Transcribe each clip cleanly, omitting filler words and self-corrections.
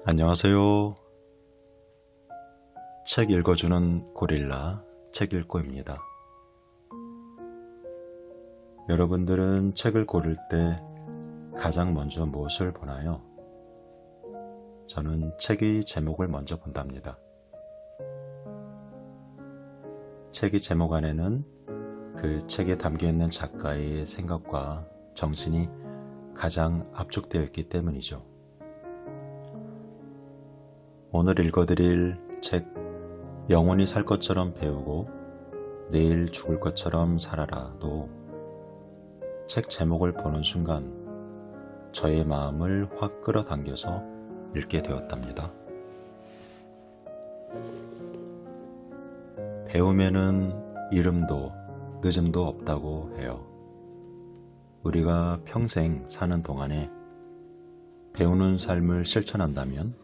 안녕하세요. 책 읽어주는 고릴라 책 읽고입니다. 여러분들은 책을 고를 때 가장 먼저 무엇을 보나요? 저는 책의 제목을 먼저 본답니다. 책의 제목 안에는 그 책에 담겨있는 작가의 생각과 정신이 가장 압축되어 있기 때문이죠. 오늘 읽어드릴 책 영원히 살 것처럼 배우고 내일 죽을 것처럼 살아라도 책 제목을 보는 순간 저의 마음을 확 끌어당겨서 읽게 되었답니다. 배움에는 이름도 늦음도 없다고 해요. 우리가 평생 사는 동안에 배우는 삶을 실천한다면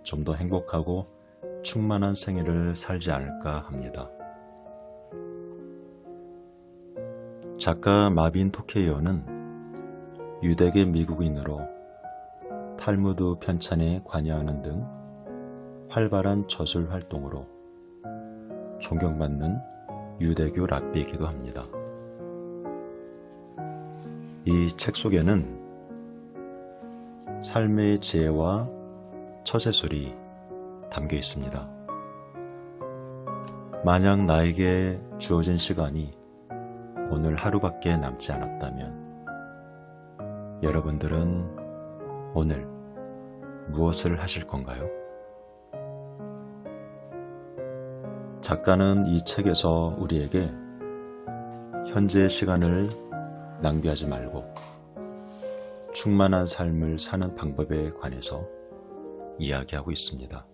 좀 더 행복하고 충만한 생애를 살지 않을까 합니다. 작가 마빈 토케이어는 유대계 미국인으로 탈무드 편찬에 관여하는 등 활발한 저술 활동으로 존경받는 유대교 랍비이기도 합니다. 이 책 속에는 삶의 지혜와 처세술이 담겨 있습니다. 만약 나에게 주어진 시간이 오늘 하루밖에 남지 않았다면 여러분들은 오늘 무엇을 하실 건가요? 작가는 이 책에서 우리에게 현재의 시간을 낭비하지 말고 충만한 삶을 사는 방법에 관해서 이야기하고 있습니다.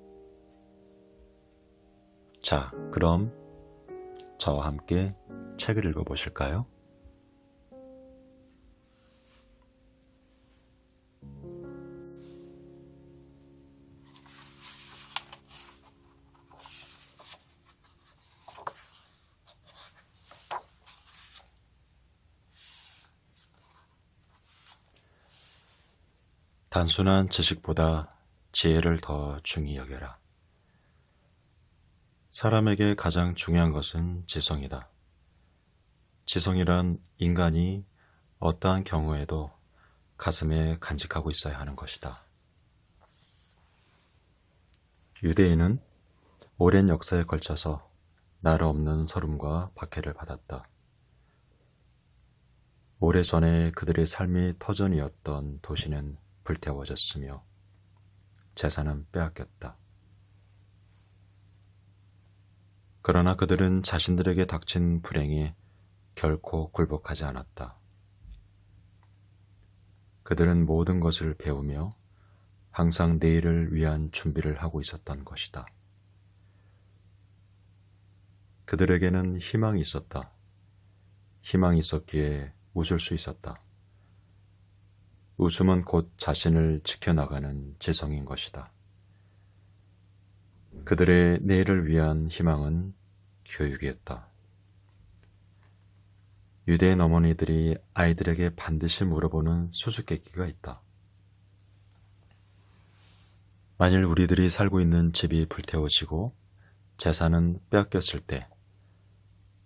자, 그럼 저와 함께 책을 읽어보실까요? 단순한 지식보다 지혜를 더 중히 여겨라. 사람에게 가장 중요한 것은 지성이다. 지성이란 인간이 어떠한 경우에도 가슴에 간직하고 있어야 하는 것이다. 유대인은 오랜 역사에 걸쳐서 나라 없는 서름과 박해를 받았다. 오래전에 그들의 삶이 터전이었던 도시는 불태워졌으며 재산은 빼앗겼다. 그러나 그들은 자신들에게 닥친 불행에 결코 굴복하지 않았다. 그들은 모든 것을 배우며 항상 내일을 위한 준비를 하고 있었던 것이다. 그들에게는 희망이 있었다. 희망이 있었기에 웃을 수 있었다. 웃음은 곧 자신을 지켜나가는 지성인 것이다. 그들의 내일을 위한 희망은 교육이었다. 유대인 어머니들이 아이들에게 반드시 물어보는 수수께끼가 있다. 만일 우리들이 살고 있는 집이 불태워지고 재산은 빼앗겼을 때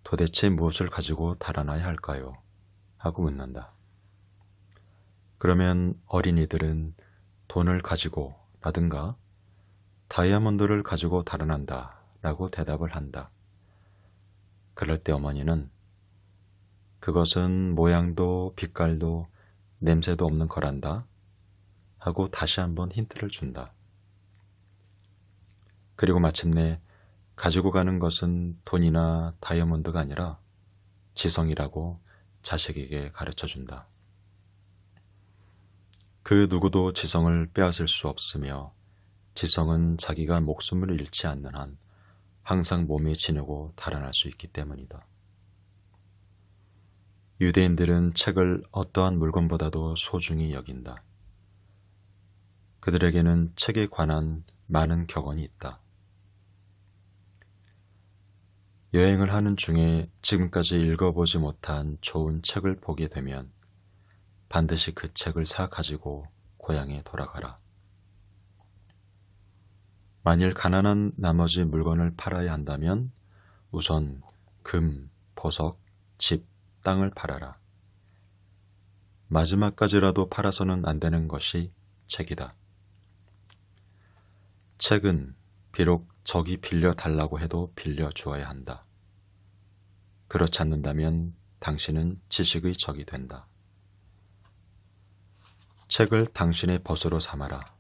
도대체 무엇을 가지고 달아나야 할까요? 하고 묻는다. 그러면 어린이들은 돈을 가지고 라든가 다이아몬드를 가지고 달아난다 라고 대답을 한다. 그럴 때 어머니는 그것은 모양도 빛깔도 냄새도 없는 거란다 하고 다시 한번 힌트를 준다. 그리고 마침내 가지고 가는 것은 돈이나 다이아몬드가 아니라 지성이라고 자식에게 가르쳐 준다. 그 누구도 지성을 빼앗을 수 없으며 지성은 자기가 목숨을 잃지 않는 한 항상 몸에 지니고 달아날 수 있기 때문이다. 유대인들은 책을 어떠한 물건보다도 소중히 여긴다. 그들에게는 책에 관한 많은 격언이 있다. 여행을 하는 중에 지금까지 읽어보지 못한 좋은 책을 보게 되면 반드시 그 책을 사 가지고 고향에 돌아가라. 만일 가난한 나머지 물건을 팔아야 한다면 우선 금, 보석, 집, 땅을 팔아라. 마지막까지라도 팔아서는 안 되는 것이 책이다. 책은 비록 적이 빌려달라고 해도 빌려주어야 한다. 그렇지 않는다면 당신은 지식의 적이 된다. 책을 당신의 벗으로 삼아라.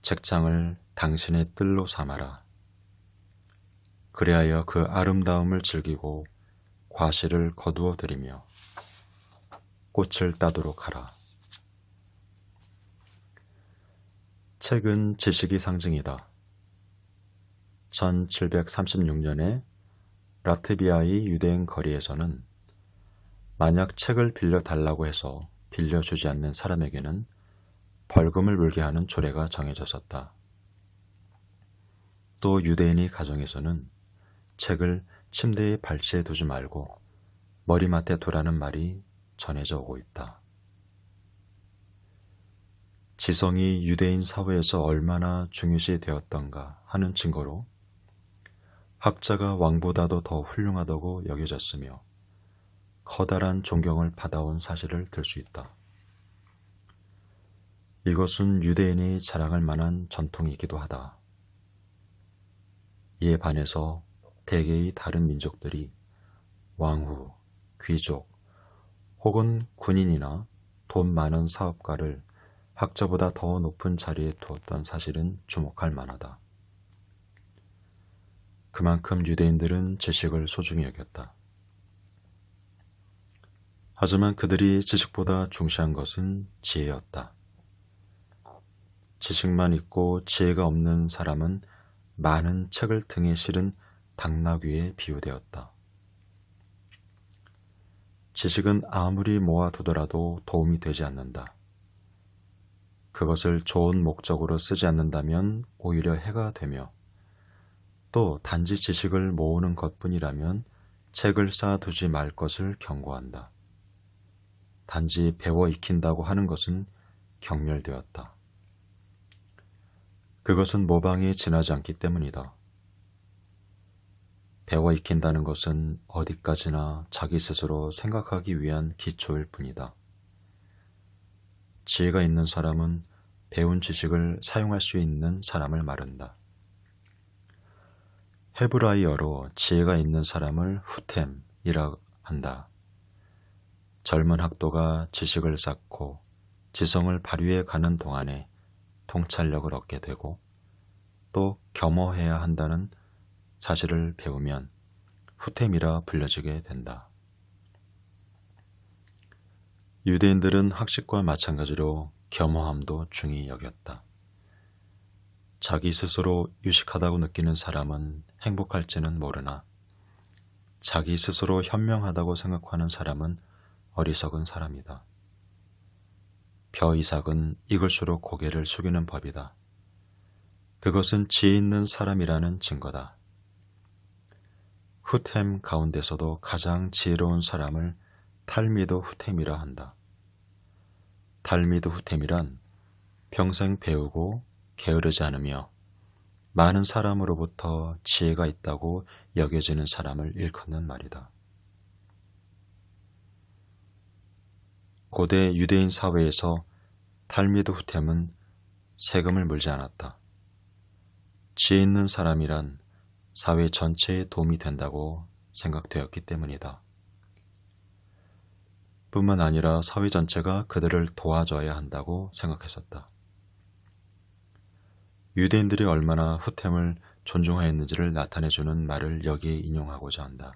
책장을 당신의 뜰로 삼아라. 그리하여 그 아름다움을 즐기고 과실을 거두어 들이며 꽃을 따도록 하라. 책은 지식의 상징이다. 1736년에 라트비아의 유대인 거리에서는 만약 책을 빌려달라고 해서 빌려주지 않는 사람에게는 벌금을 물게 하는 조례가 정해졌었다. 또 유대인의 가정에서는 책을 침대에 발치해 두지 말고 머리맡에 두라는 말이 전해져 오고 있다. 지성이 유대인 사회에서 얼마나 중요시 되었던가 하는 증거로 학자가 왕보다도 더 훌륭하다고 여겨졌으며 커다란 존경을 받아온 사실을 들 수 있다. 이것은 유대인이 자랑할 만한 전통이기도 하다. 이에 반해서 대개의 다른 민족들이 왕후, 귀족 혹은 군인이나 돈 많은 사업가를 학자보다 더 높은 자리에 두었던 사실은 주목할 만하다. 그만큼 유대인들은 지식을 소중히 여겼다. 하지만 그들이 지식보다 중시한 것은 지혜였다. 지식만 있고 지혜가 없는 사람은 많은 책을 등에 실은 당나귀에 비유되었다. 지식은 아무리 모아두더라도 도움이 되지 않는다. 그것을 좋은 목적으로 쓰지 않는다면 오히려 해가 되며 또 단지 지식을 모으는 것뿐이라면 책을 쌓아두지 말 것을 경고한다. 단지 배워 익힌다고 하는 것은 경멸되었다. 그것은 모방에 지나지 않기 때문이다. 배워 익힌다는 것은 어디까지나 자기 스스로 생각하기 위한 기초일 뿐이다. 지혜가 있는 사람은 배운 지식을 사용할 수 있는 사람을 말한다. 헤브라이어로 지혜가 있는 사람을 후템이라 한다. 젊은 학도가 지식을 쌓고 지성을 발휘해 가는 동안에 통찰력을 얻게 되고 또 겸허해야 한다는 사실을 배우면 후템이라 불려지게 된다. 유대인들은 학식과 마찬가지로 겸허함도 중히 여겼다. 자기 스스로 유식하다고 느끼는 사람은 행복할지는 모르나 자기 스스로 현명하다고 생각하는 사람은 어리석은 사람이다. 벼 이삭은 익을수록 고개를 숙이는 법이다. 그것은 지혜 있는 사람이라는 증거다. 후템 가운데서도 가장 지혜로운 사람을 탈미드 후템이라 한다. 탈미드 후템이란 평생 배우고 게으르지 않으며 많은 사람으로부터 지혜가 있다고 여겨지는 사람을 일컫는 말이다. 고대 유대인 사회에서 탈미드 후템은 세금을 물지 않았다. 지혜 있는 사람이란 사회 전체에 도움이 된다고 생각되었기 때문이다. 뿐만 아니라 사회 전체가 그들을 도와줘야 한다고 생각했었다. 유대인들이 얼마나 후템을 존중하였는지를 나타내주는 말을 여기에 인용하고자 한다.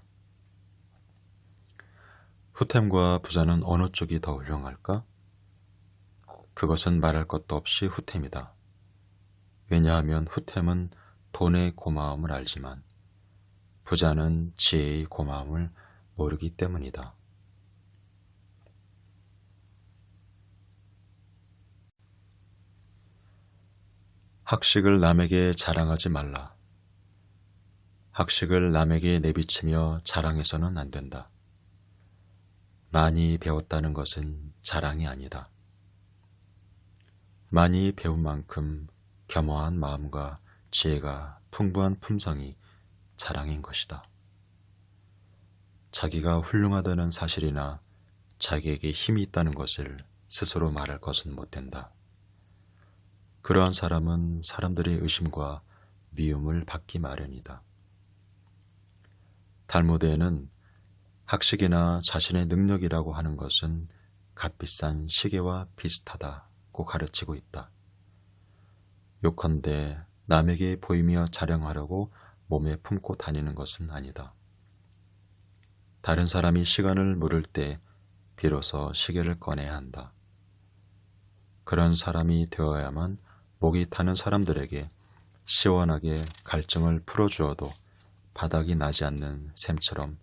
후템과 부자는 어느 쪽이 더 훌륭할까? 그것은 말할 것도 없이 후템이다. 왜냐하면 후템은 돈의 고마움을 알지만 부자는 지혜의 고마움을 모르기 때문이다. 학식을 남에게 자랑하지 말라. 학식을 남에게 내비치며 자랑해서는 안 된다. 많이 배웠다는 것은 자랑이 아니다. 많이 배운 만큼 겸허한 마음과 지혜가 풍부한 품성이 자랑인 것이다. 자기가 훌륭하다는 사실이나 자기에게 힘이 있다는 것을 스스로 말할 것은 못 된다. 그러한 사람은 사람들의 의심과 미움을 받기 마련이다. 달무드에는 학식이나 자신의 능력이라고 하는 것은 값비싼 시계와 비슷하다고 가르치고 있다. 요컨대 남에게 보이며 자랑하려고 몸에 품고 다니는 것은 아니다. 다른 사람이 시간을 물을 때 비로소 시계를 꺼내야 한다. 그런 사람이 되어야만 목이 타는 사람들에게 시원하게 갈증을 풀어주어도 바닥이 나지 않는 샘처럼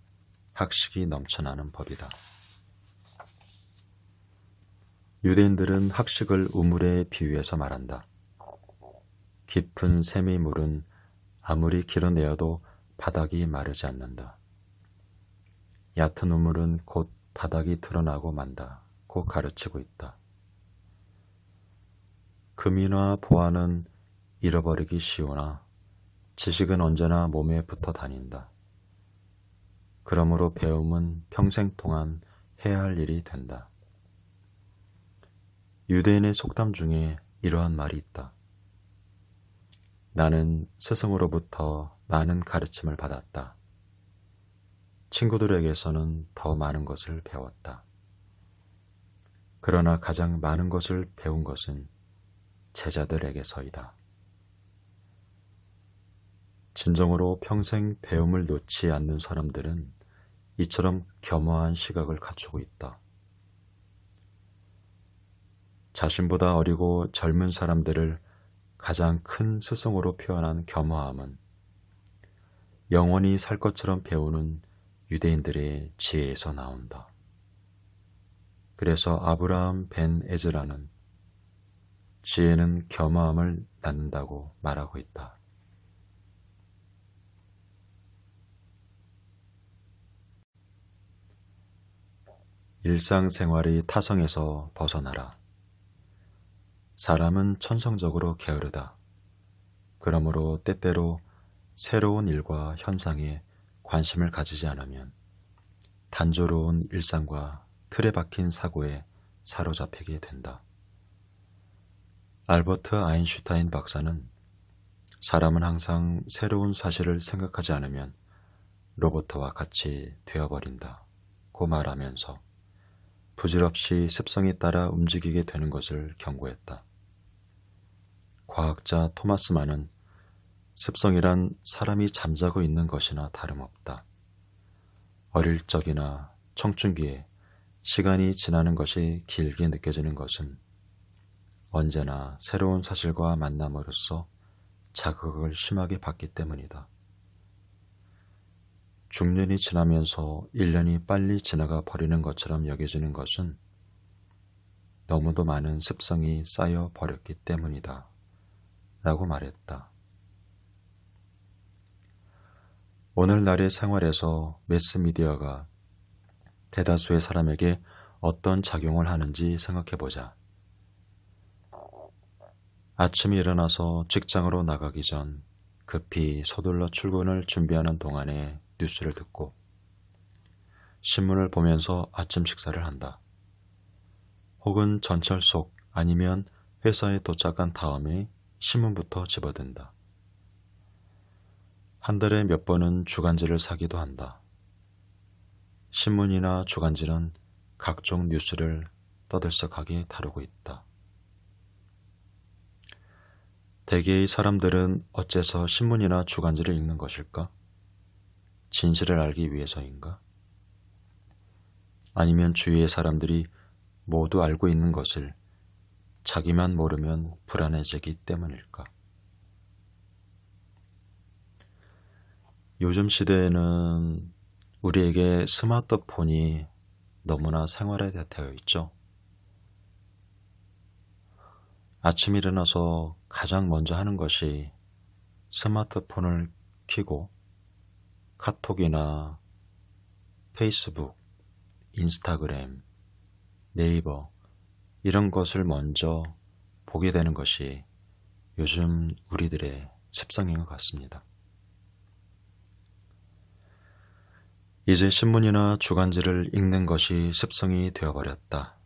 학식이 넘쳐나는 법이다. 유대인들은 학식을 우물에 비유해서 말한다. 깊은 샘의 물은 아무리 길어내어도 바닥이 마르지 않는다. 얕은 우물은 곧 바닥이 드러나고 만다고 가르치고 있다. 금이나 보화는 잃어버리기 쉬우나 지식은 언제나 몸에 붙어 다닌다. 그러므로 배움은 평생 동안 해야 할 일이 된다. 유대인의 속담 중에 이러한 말이 있다. 나는 스승으로부터 많은 가르침을 받았다. 친구들에게서는 더 많은 것을 배웠다. 그러나 가장 많은 것을 배운 것은 제자들에게서이다. 진정으로 평생 배움을 놓지 않는 사람들은 이처럼 겸허한 시각을 갖추고 있다. 자신보다 어리고 젊은 사람들을 가장 큰 스승으로 표현한 겸허함은 영원히 살 것처럼 배우는 유대인들의 지혜에서 나온다. 그래서 아브라함 벤 에즈라는 지혜는 겸허함을 낳는다고 말하고 있다. 일상생활의 타성에서 벗어나라. 사람은 천성적으로 게으르다. 그러므로 때때로 새로운 일과 현상에 관심을 가지지 않으면 단조로운 일상과 틀에 박힌 사고에 사로잡히게 된다. 알버트 아인슈타인 박사는 사람은 항상 새로운 사실을 생각하지 않으면 로봇과 같이 되어버린다고 말하면서 부질없이 습성에 따라 움직이게 되는 것을 경고했다. 과학자 토마스 만은 습성이란 사람이 잠자고 있는 것이나 다름없다. 어릴 적이나 청춘기에 시간이 지나는 것이 길게 느껴지는 것은 언제나 새로운 사실과 만남으로써 자극을 심하게 받기 때문이다. 중년이 지나면서 1년이 빨리 지나가 버리는 것처럼 여겨지는 것은 너무도 많은 습성이 쌓여 버렸기 때문이다. 라고 말했다. 오늘날의 생활에서 매스미디어가 대다수의 사람에게 어떤 작용을 하는지 생각해보자. 아침에 일어나서 직장으로 나가기 전 급히 서둘러 출근을 준비하는 동안에 뉴스를 듣고 신문을 보면서 아침 식사를 한다. 혹은 전철 속 아니면 회사에 도착한 다음에 신문부터 집어든다. 한 달에 몇 번은 주간지를 사기도 한다. 신문이나 주간지는 각종 뉴스를 떠들썩하게 다루고 있다. 대개의 사람들은 어째서 신문이나 주간지를 읽는 것일까? 진실을 알기 위해서인가? 아니면 주위의 사람들이 모두 알고 있는 것을 자기만 모르면 불안해지기 때문일까? 요즘 시대에는 우리에게 스마트폰이 너무나 생활화되어 있죠. 아침 일어나서 가장 먼저 하는 것이 스마트폰을 켜고 카톡이나 페이스북, 인스타그램, 네이버 이런 것을 먼저 보게 되는 것이 요즘 우리들의 습성인 것 같습니다. 이제 신문이나 주간지를 읽는 것이 습성이 되어버렸다.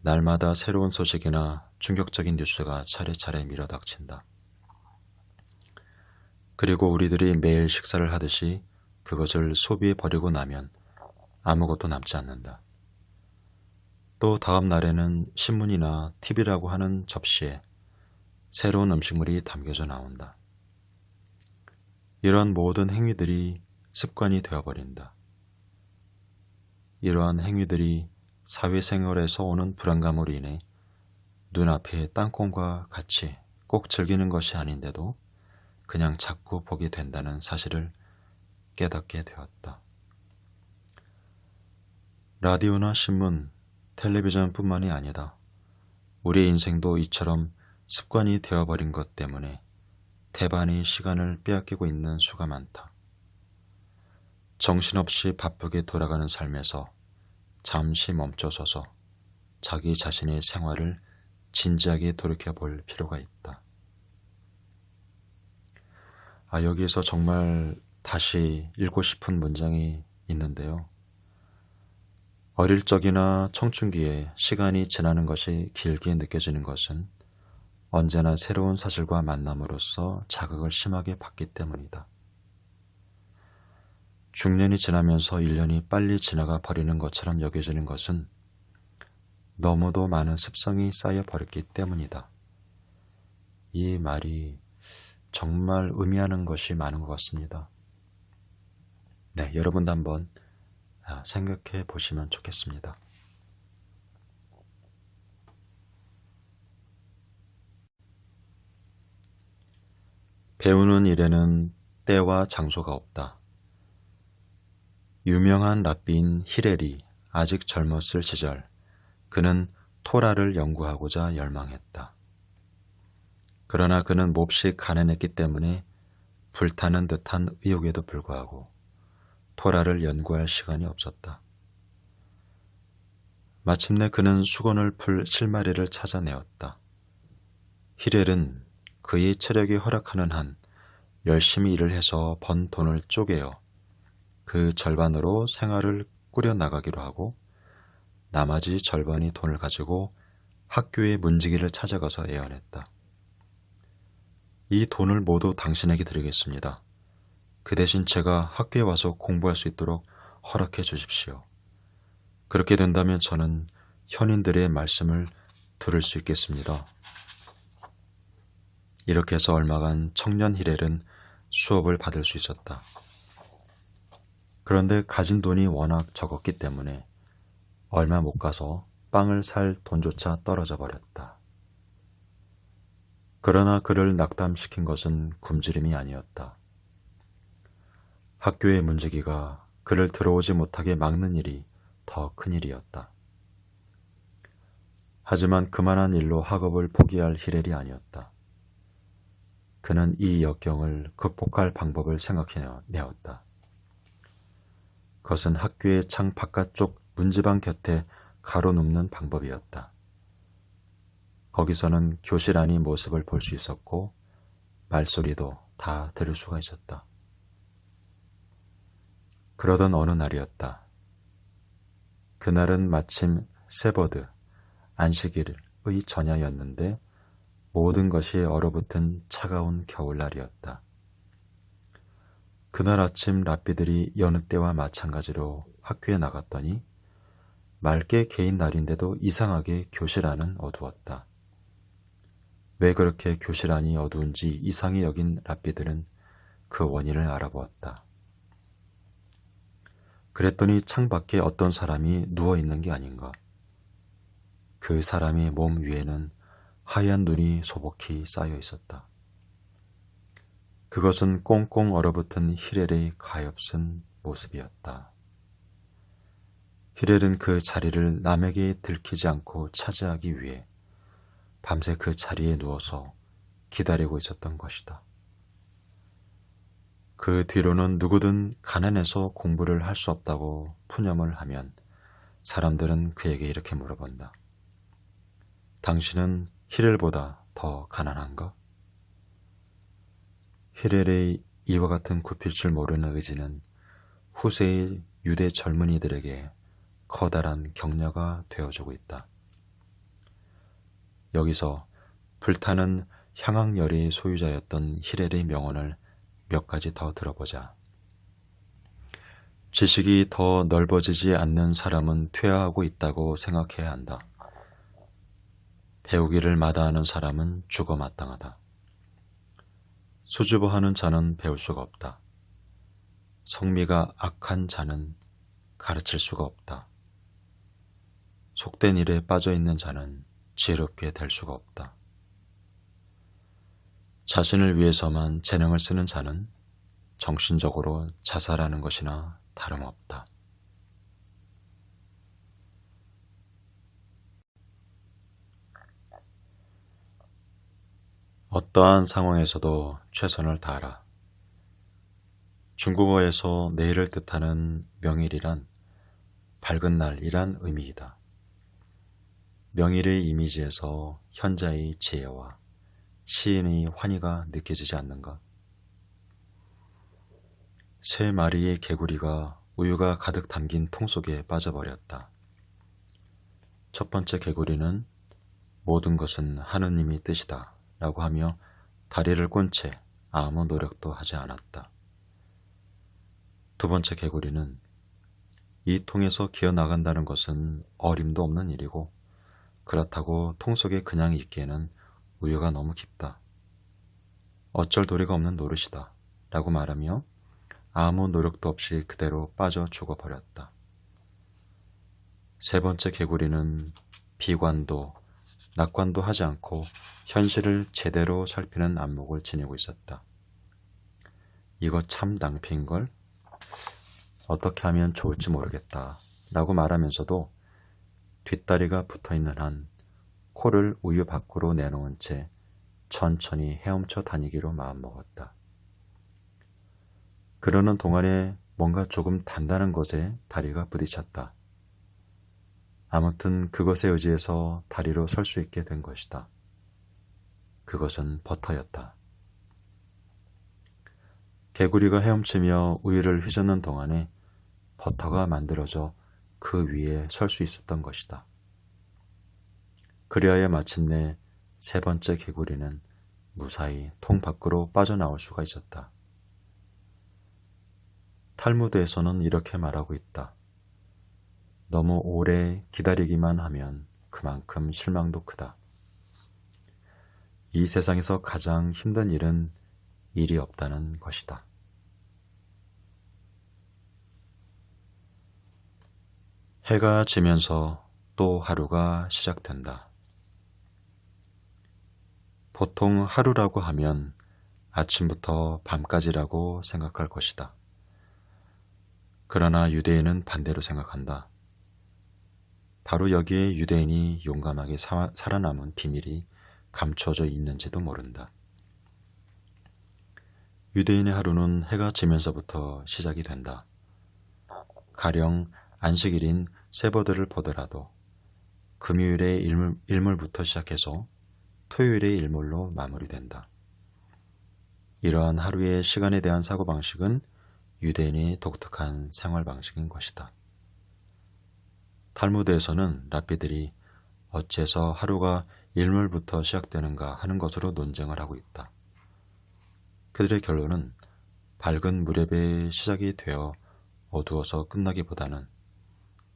날마다 새로운 소식이나 충격적인 뉴스가 차례차례 밀어닥친다. 그리고 우리들이 매일 식사를 하듯이 그것을 소비해버리고 나면 아무것도 남지 않는다. 또 다음 날에는 신문이나 TV라고 하는 접시에 새로운 음식물이 담겨져 나온다. 이런 모든 행위들이 습관이 되어버린다. 이러한 행위들이 사회생활에서 오는 불안감으로 인해 눈앞의 땅콩과 같이 꼭 즐기는 것이 아닌데도 그냥 자꾸 보게 된다는 사실을 깨닫게 되었다. 라디오나 신문, 텔레비전뿐만이 아니다. 우리의 인생도 이처럼 습관이 되어버린 것 때문에 대반의 시간을 빼앗기고 있는 수가 많다. 정신없이 바쁘게 돌아가는 삶에서 잠시 멈춰서서 자기 자신의 생활을 진지하게 돌이켜볼 필요가 있다. 여기에서 정말 다시 읽고 싶은 문장이 있는데요. 어릴 적이나 청춘기에 시간이 지나는 것이 길게 느껴지는 것은 언제나 새로운 사실과 만남으로써 자극을 심하게 받기 때문이다. 중년이 지나면서 1년이 빨리 지나가 버리는 것처럼 여겨지는 것은 너무도 많은 습성이 쌓여 버렸기 때문이다. 이 말이 정말 의미하는 것이 많은 것 같습니다. 네, 여러분도 한번 생각해 보시면 좋겠습니다. 배우는 일에는 때와 장소가 없다. 유명한 랍비인 히렐이 아직 젊었을 시절 그는 토라를 연구하고자 열망했다. 그러나 그는 몹시 가난했기 때문에 불타는 듯한 의욕에도 불구하고 토라를 연구할 시간이 없었다. 마침내 그는 수건을 풀 실마리를 찾아내었다. 히렐은 그의 체력이 허락하는 한 열심히 일을 해서 번 돈을 쪼개어 그 절반으로 생활을 꾸려나가기로 하고 나머지 절반의 돈을 가지고 학교의 문지기를 찾아가서 애원했다. 이 돈을 모두 당신에게 드리겠습니다. 그 대신 제가 학교에 와서 공부할 수 있도록 허락해 주십시오. 그렇게 된다면 저는 현인들의 말씀을 들을 수 있겠습니다. 이렇게 해서 얼마간 청년 히렐은 수업을 받을 수 있었다. 그런데 가진 돈이 워낙 적었기 때문에 얼마 못 가서 빵을 살 돈조차 떨어져 버렸다. 그러나 그를 낙담시킨 것은 굶주림이 아니었다. 학교의 문지기가 그를 들어오지 못하게 막는 일이 더 큰 일이었다. 하지만 그만한 일로 학업을 포기할 히렐이 아니었다. 그는 이 역경을 극복할 방법을 생각해내었다. 그것은 학교의 창 바깥쪽 문지방 곁에 가로눕는 방법이었다. 거기서는 교실 안의 모습을 볼 수 있었고 말소리도 다 들을 수가 있었다. 그러던 어느 날이었다. 그날은 마침 세버드, 안식일의 전야였는데 모든 것이 얼어붙은 차가운 겨울날이었다. 그날 아침 랍비들이 여느 때와 마찬가지로 학교에 나갔더니 맑게 개인 날인데도 이상하게 교실 안은 어두웠다. 왜 그렇게 교실 안이 어두운지 이상히 여긴 랍비들은 그 원인을 알아보았다. 그랬더니 창밖에 어떤 사람이 누워있는 게 아닌가. 그 사람의 몸 위에는 하얀 눈이 소복히 쌓여 있었다. 그것은 꽁꽁 얼어붙은 히렐의 가엾은 모습이었다. 히렐은 그 자리를 남에게 들키지 않고 차지하기 위해 밤새 그 자리에 누워서 기다리고 있었던 것이다. 그 뒤로는 누구든 가난해서 공부를 할 수 없다고 푸념을 하면 사람들은 그에게 이렇게 물어본다. 당신은 히렐보다 더 가난한가? 히렐의 이와 같은 굽힐 줄 모르는 의지는 후세의 유대 젊은이들에게 커다란 격려가 되어주고 있다. 여기서 불타는 향학열의 소유자였던 히렐의 명언을 몇 가지 더 들어보자. 지식이 더 넓어지지 않는 사람은 퇴화하고 있다고 생각해야 한다. 배우기를 마다하는 사람은 죽어 마땅하다. 수줍어하는 자는 배울 수가 없다. 성미가 악한 자는 가르칠 수가 없다. 속된 일에 빠져있는 자는 지혜롭게 될 수가 없다. 자신을 위해서만 재능을 쓰는 자는 정신적으로 자살하는 것이나 다름없다. 어떠한 상황에서도 최선을 다하라. 중국어에서 내일을 뜻하는 명일이란 밝은 날이란 의미이다. 명일의 이미지에서 현자의 지혜와 시인의 환희가 느껴지지 않는가? 세 마리의 개구리가 우유가 가득 담긴 통 속에 빠져버렸다. 첫 번째 개구리는 모든 것은 하느님의 뜻이다 라고 하며 다리를 꼰 채 아무 노력도 하지 않았다. 두 번째 개구리는 이 통에서 기어나간다는 것은 어림도 없는 일이고 그렇다고 통 속에 그냥 있기에는 우유가 너무 깊다. 어쩔 도리가 없는 노릇이다 라고 말하며 아무 노력도 없이 그대로 빠져 죽어버렸다. 세 번째 개구리는 비관도 낙관도 하지 않고 현실을 제대로 살피는 안목을 지니고 있었다. 이거 참 낭패인걸? 어떻게 하면 좋을지 모르겠다 라고 말하면서도 뒷다리가 붙어있는 한 코를 우유 밖으로 내놓은 채 천천히 헤엄쳐 다니기로 마음먹었다. 그러는 동안에 뭔가 조금 단단한 것에 다리가 부딪혔다. 아무튼 그것에 의지해서 다리로 설 수 있게 된 것이다. 그것은 버터였다. 개구리가 헤엄치며 우유를 휘젓는 동안에 버터가 만들어져 그 위에 설 수 있었던 것이다. 그리하여 마침내 세 번째 개구리는 무사히 통 밖으로 빠져나올 수가 있었다. 탈무드에서는 이렇게 말하고 있다. 너무 오래 기다리기만 하면 그만큼 실망도 크다. 이 세상에서 가장 힘든 일은 일이 없다는 것이다. 해가 지면서 또 하루가 시작된다. 보통 하루라고 하면 아침부터 밤까지라고 생각할 것이다. 그러나 유대인은 반대로 생각한다. 바로 여기에 유대인이 용감하게 살아남은 비밀이 감춰져 있는지도 모른다. 유대인의 하루는 해가 지면서부터 시작이 된다. 가령 안식일인 세버드를 보더라도 금요일의 일몰부터 시작해서 토요일의 일몰로 마무리된다. 이러한 하루의 시간에 대한 사고방식은 유대인의 독특한 생활방식인 것이다. 탈무드에서는 랍비들이 어째서 하루가 일몰부터 시작되는가 하는 것으로 논쟁을 하고 있다. 그들의 결론은 밝은 무렵에 시작이 되어 어두워서 끝나기보다는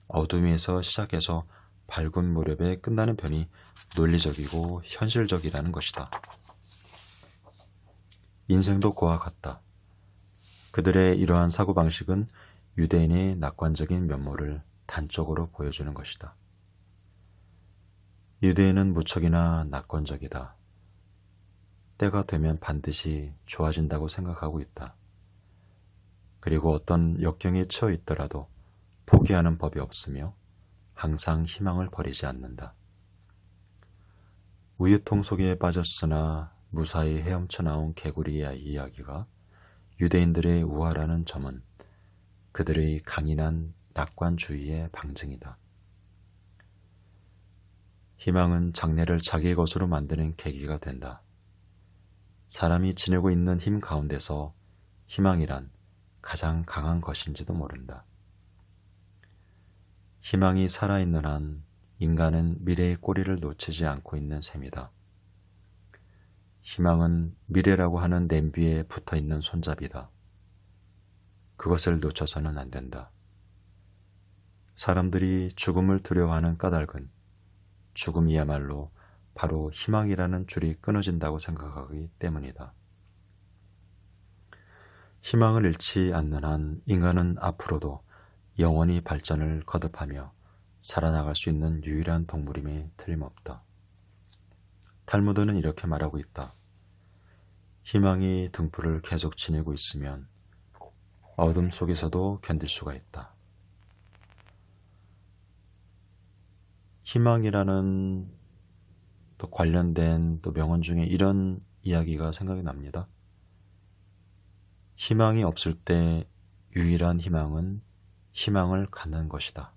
어둠에서 시작해서 밝은 무렵에 끝나는 편이 논리적이고 현실적이라는 것이다. 인생도 그와 같다. 그들의 이러한 사고방식은 유대인의 낙관적인 면모를 단적으로 보여주는 것이다. 유대인은 무척이나 낙관적이다. 때가 되면 반드시 좋아진다고 생각하고 있다. 그리고 어떤 역경에 처해 있더라도 포기하는 법이 없으며 항상 희망을 버리지 않는다. 우유통 속에 빠졌으나 무사히 헤엄쳐 나온 개구리의 이야기가 유대인들의 우화라는 점은 그들의 강인한 낙관주의의 방증이다. 희망은 장래를 자기 것으로 만드는 계기가 된다. 사람이 지니고 있는 힘 가운데서 희망이란 가장 강한 것인지도 모른다. 희망이 살아있는 한 인간은 미래의 꼬리를 놓치지 않고 있는 셈이다. 희망은 미래라고 하는 냄비에 붙어있는 손잡이다. 그것을 놓쳐서는 안 된다. 사람들이 죽음을 두려워하는 까닭은 죽음이야말로 바로 희망이라는 줄이 끊어진다고 생각하기 때문이다. 희망을 잃지 않는 한 인간은 앞으로도 영원히 발전을 거듭하며 살아나갈 수 있는 유일한 동물임에 틀림없다. 탈무드는 이렇게 말하고 있다. 희망이 등불을 계속 지니고 있으면 어둠 속에서도 견딜 수가 있다. 희망이라는 또 관련된 또 명언 중에 이런 이야기가 생각이 납니다. 희망이 없을 때 유일한 희망은 희망을 갖는 것이다.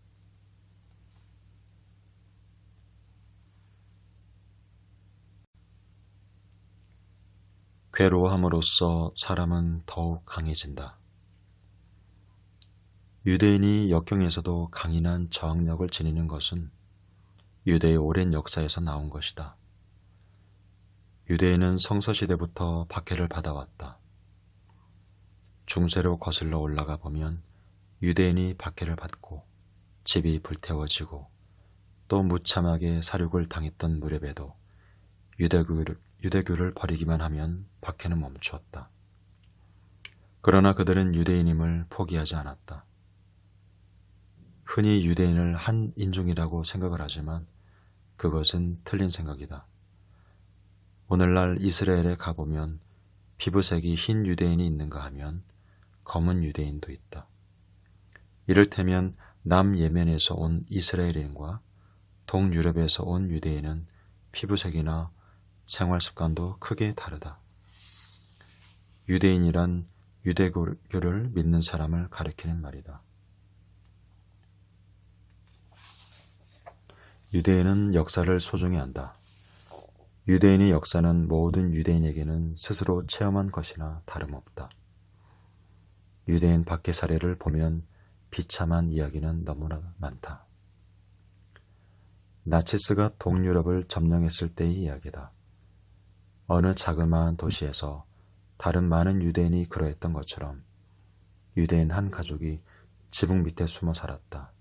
괴로워함으로써 사람은 더욱 강해진다. 유대인이 역경에서도 강인한 저항력을 지니는 것은 유대의 오랜 역사에서 나온 것이다. 유대인은 성서시대부터 박해를 받아왔다. 중세로 거슬러 올라가 보면 유대인이 박해를 받고 집이 불태워지고 또 무참하게 살육을 당했던 무렵에도 유대교를 버리기만 하면 박해는 멈추었다. 그러나 그들은 유대인임을 포기하지 않았다. 흔히 유대인을 한 인종이라고 생각을 하지만 그것은 틀린 생각이다. 오늘날 이스라엘에 가보면 피부색이 흰 유대인이 있는가 하면 검은 유대인도 있다. 이를테면 남예멘에서 온 이스라엘인과 동유럽에서 온 유대인은 피부색이나 생활 습관도 크게 다르다. 유대인이란 유대교를 믿는 사람을 가리키는 말이다. 유대인은 역사를 소중히 한다. 유대인의 역사는 모든 유대인에게는 스스로 체험한 것이나 다름없다. 유대인 박해 사례를 보면 비참한 이야기는 너무나 많다. 나치스가 동유럽을 점령했을 때의 이야기다. 어느 자그마한 도시에서 다른 많은 유대인이 그러했던 것처럼 유대인 한 가족이 지붕 밑에 숨어 살았다.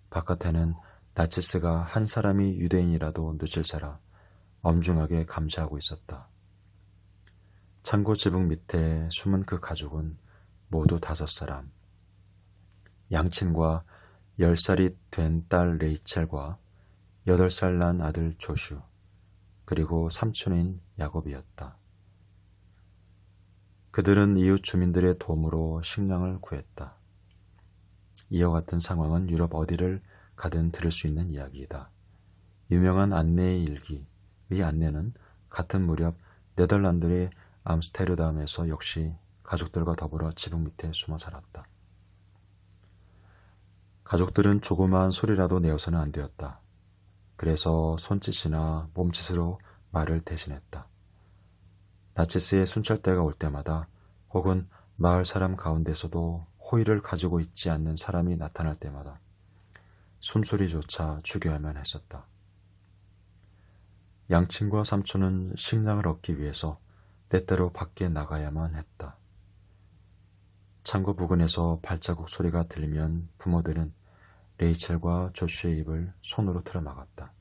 바깥에는 나치스가 한 사람이 유대인이라도 누칠세라 엄중하게 감시하고 있었다. 창고 지붕 밑에 숨은 그 가족은 모두 5사람, 양친과 10살이 된 딸 레이첼과 8살 난 아들 조슈, 그리고 삼촌인 야곱이었다. 그들은 이웃 주민들의 도움으로 식량을 구했다. 이와 같은 상황은 유럽 어디를 가든 들을 수 있는 이야기이다. 유명한 안네의 일기의 안네는 같은 무렵 네덜란드의 암스테르담에서 역시 가족들과 더불어 지붕 밑에 숨어 살았다. 가족들은 조그마한 소리라도 내어서는 안 되었다. 그래서 손짓이나 몸짓으로 말을 대신했다. 나치스의 순찰대가 올 때마다 혹은 마을 사람 가운데서도 호의를 가지고 있지 않는 사람이 나타날 때마다 숨소리조차 죽여야만 했었다. 양친과 삼촌은 식량을 얻기 위해서 때때로 밖에 나가야만 했다. 창고 부근에서 발자국 소리가 들리면 부모들은 레이첼과 조슈의 입을 손으로 틀어막았다.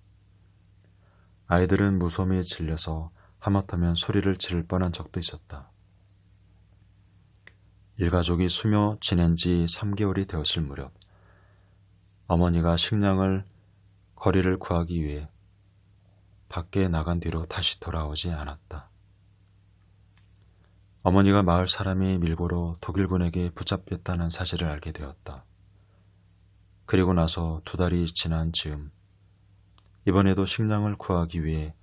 아이들은 무서움에 질려서 하마터면 소리를 지를 뻔한 적도 있었다. 일가족이 수며 지낸 지 3개월이 되었을 무렵 어머니가 식량을 거리를 구하기 위해 밖에 나간 뒤로 다시 돌아오지 않았다. 어머니가 마을 사람이 밀고로 독일군에게 붙잡혔다는 사실을 알게 되었다. 그리고 나서 2달이 지난 즈음 이번에도 식량을 구하기 위해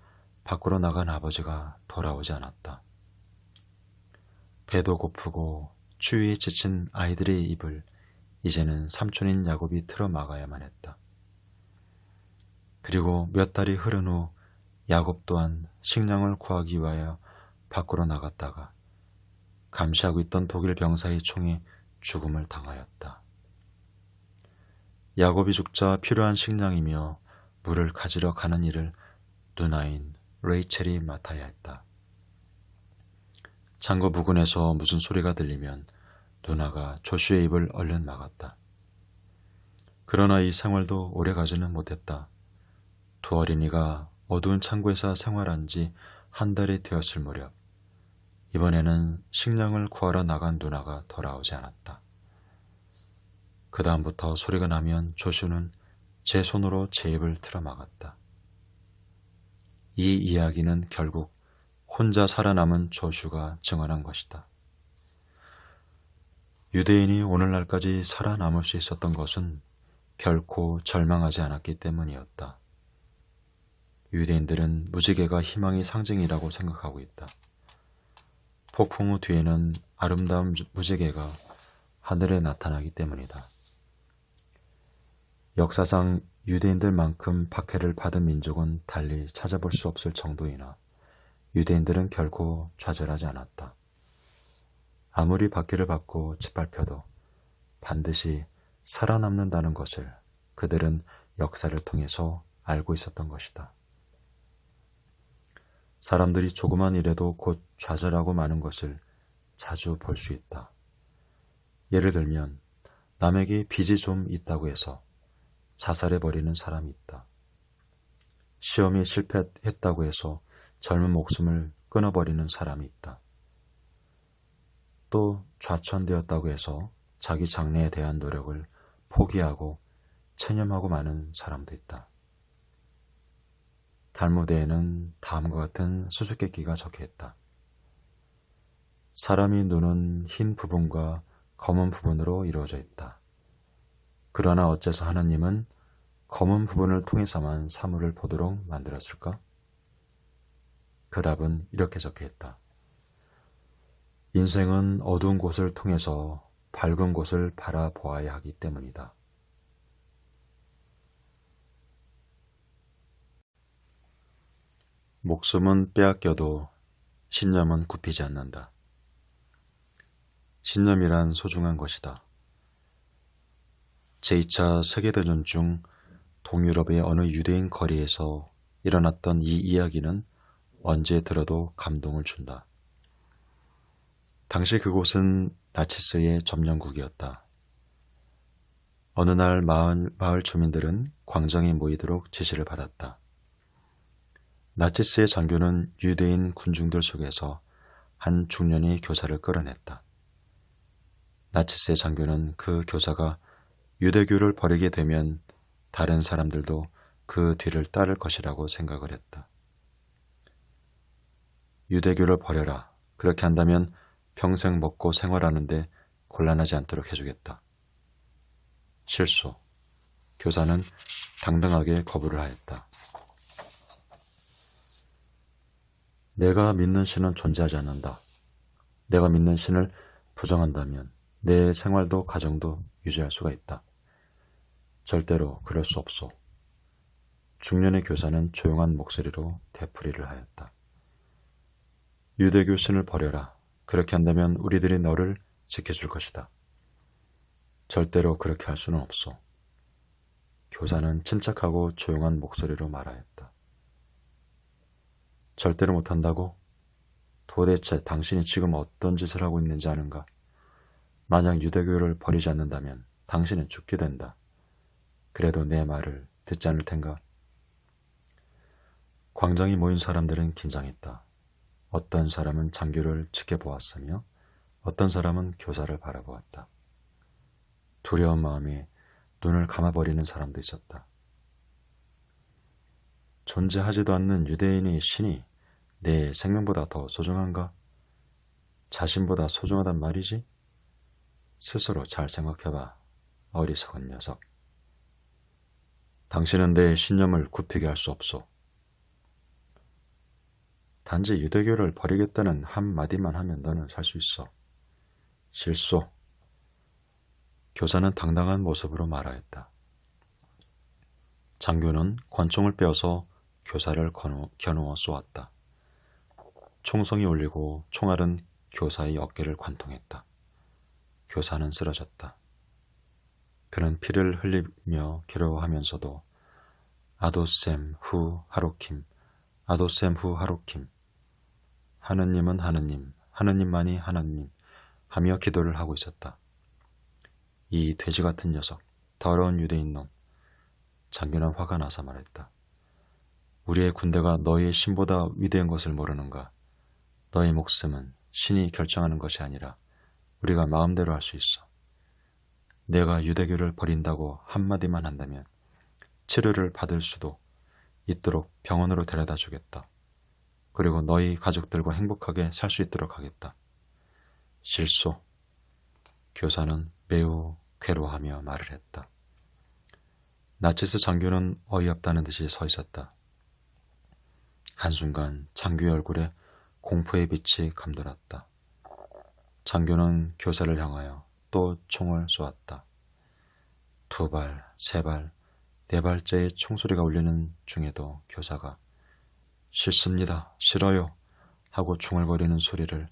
밖으로 나간 아버지가 돌아오지 않았다. 배도 고프고 추위에 지친 아이들의 입을 이제는 삼촌인 야곱이 틀어 막아야만 했다. 그리고 몇 달이 흐른 후 야곱 또한 식량을 구하기 위하여 밖으로 나갔다가 감시하고 있던 독일 병사의 총에 죽음을 당하였다. 야곱이 죽자 필요한 식량이며 물을 가지러 가는 일을 누나인 레이첼이 맡아야 했다. 창고 부근에서 무슨 소리가 들리면 누나가 조슈의 입을 얼른 막았다. 그러나 이 생활도 오래가지는 못했다. 두 어린이가 어두운 창고에서 생활한 지 한 달이 되었을 무렵 이번에는 식량을 구하러 나간 누나가 돌아오지 않았다. 그 다음부터 소리가 나면 조슈는 제 손으로 제 입을 틀어막았다. 이 이야기는 결국 혼자 살아남은 조슈가 증언한 것이다. 유대인이 오늘날까지 살아남을 수 있었던 것은 결코 절망하지 않았기 때문이었다. 유대인들은 무지개가 희망의 상징이라고 생각하고 있다. 폭풍 후 뒤에는 아름다운 무지개가 하늘에 나타나기 때문이다. 역사상 유대인들만큼 박해를 받은 민족은 달리 찾아볼 수 없을 정도이나 유대인들은 결코 좌절하지 않았다. 아무리 박해를 받고 짓밟혀도 반드시 살아남는다는 것을 그들은 역사를 통해서 알고 있었던 것이다. 사람들이 조그만 일에도 곧 좌절하고 마는 것을 자주 볼 수 있다. 예를 들면 남에게 빚이 좀 있다고 해서 자살해버리는 사람이 있다. 시험에 실패했다고 해서 젊은 목숨을 끊어버리는 사람이 있다. 또 좌천되었다고 해서 자기 장래에 대한 노력을 포기하고 체념하고 마는 사람도 있다. 달무드에는 다음과 같은 수수께끼가 적혀있다. 사람의 눈은 흰 부분과 검은 부분으로 이루어져 있다. 그러나 어째서 하나님은 검은 부분을 통해서만 사물을 보도록 만들었을까? 그 답은 이렇게 적혀있다. 인생은 어두운 곳을 통해서 밝은 곳을 바라보아야 하기 때문이다. 목숨은 빼앗겨도 신념은 굽히지 않는다. 신념이란 소중한 것이다. 제2차 세계대전 중 동유럽의 어느 유대인 거리에서 일어났던 이 이야기는 언제 들어도 감동을 준다. 당시 그곳은 나치스의 점령국이었다. 어느 날 마을 주민들은 광장에 모이도록 지시를 받았다. 나치스의 장교는 유대인 군중들 속에서 한 중년의 교사를 끌어냈다. 나치스의 장교는 그 교사가 유대교를 버리게 되면 다른 사람들도 그 뒤를 따를 것이라고 생각을 했다. 유대교를 버려라. 그렇게 한다면 평생 먹고 생활하는데 곤란하지 않도록 해주겠다. 실수. 교사는 당당하게 거부를 하였다. 내가 믿는 신은 존재하지 않는다. 내가 믿는 신을 부정한다면 내 생활도 가정도 유지할 수가 있다. 절대로 그럴 수 없소. 중년의 교사는 조용한 목소리로 되풀이를 하였다. 유대교 신을 버려라. 그렇게 한다면 우리들이 너를 지켜줄 것이다. 절대로 그렇게 할 수는 없소. 교사는 침착하고 조용한 목소리로 말하였다. 절대로 못한다고? 도대체 당신이 지금 어떤 짓을 하고 있는지 아는가? 만약 유대교를 버리지 않는다면 당신은 죽게 된다. 그래도 내 말을 듣지 않을 텐가? 광장에 모인 사람들은 긴장했다. 어떤 사람은 장교를 지켜보았으며 어떤 사람은 교사를 바라보았다. 두려운 마음에 눈을 감아버리는 사람도 있었다. 존재하지도 않는 유대인의 신이 내 생명보다 더 소중한가? 자신보다 소중하단 말이지? 스스로 잘 생각해봐, 어리석은 녀석. 당신은 내 신념을 굽히게 할 수 없소. 단지 유대교를 버리겠다는 한마디만 하면 너는 살 수 있어. 실소. 교사는 당당한 모습으로 말하였다. 장교는 권총을 빼어서 교사를 겨누어 쏘았다. 총성이 울리고 총알은 교사의 어깨를 관통했다. 교사는 쓰러졌다. 그는 피를 흘리며 괴로워하면서도 아도셈 후 하루킴, 아도셈 후 하루킴, 하느님은 하느님, 하느님만이 하나님 하며 기도를 하고 있었다. 이 돼지 같은 녀석, 더러운 유대인 놈. 장교는 화가 나서 말했다. 우리의 군대가 너희의 신보다 위대한 것을 모르는가? 너희 목숨은 신이 결정하는 것이 아니라 우리가 마음대로 할 수 있어. 내가 유대교를 버린다고 한마디만 한다면 치료를 받을 수도 있도록 병원으로 데려다 주겠다. 그리고 너희 가족들과 행복하게 살 수 있도록 하겠다. 실소. 교사는 매우 괴로워하며 말을 했다. 나치스 장교는 어이없다는 듯이 서 있었다. 한순간 장교의 얼굴에 공포의 빛이 감돌았다. 장교는 교사를 향하여 또 총을 쏘았다. 2발, 3발, 4발째의 총소리가 울리는 중에도 교사가 싫습니다, 싫어요 하고 중얼거리는 소리를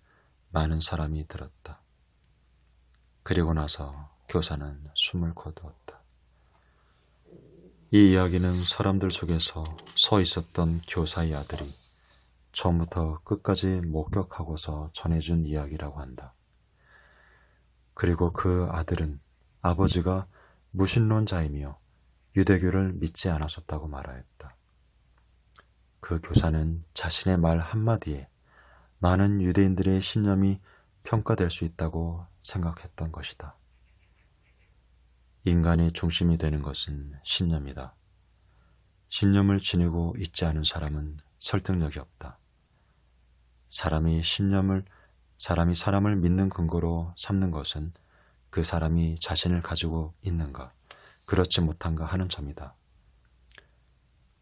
많은 사람이 들었다. 그리고 나서 교사는 숨을 거두었다. 이 이야기는 사람들 속에서 서 있었던 교사의 아들이 처음부터 끝까지 목격하고서 전해준 이야기라고 한다. 그리고 그 아들은 아버지가 무신론자이며 유대교를 믿지 않았었다고 말하였다. 그 교사는 자신의 말 한마디에 많은 유대인들의 신념이 평가될 수 있다고 생각했던 것이다. 인간의 중심이 되는 것은 신념이다. 신념을 지니고 있지 않은 사람은 설득력이 없다. 사람이 사람을 믿는 근거로 삼는 것은 그 사람이 자신을 가지고 있는가, 그렇지 못한가 하는 점이다.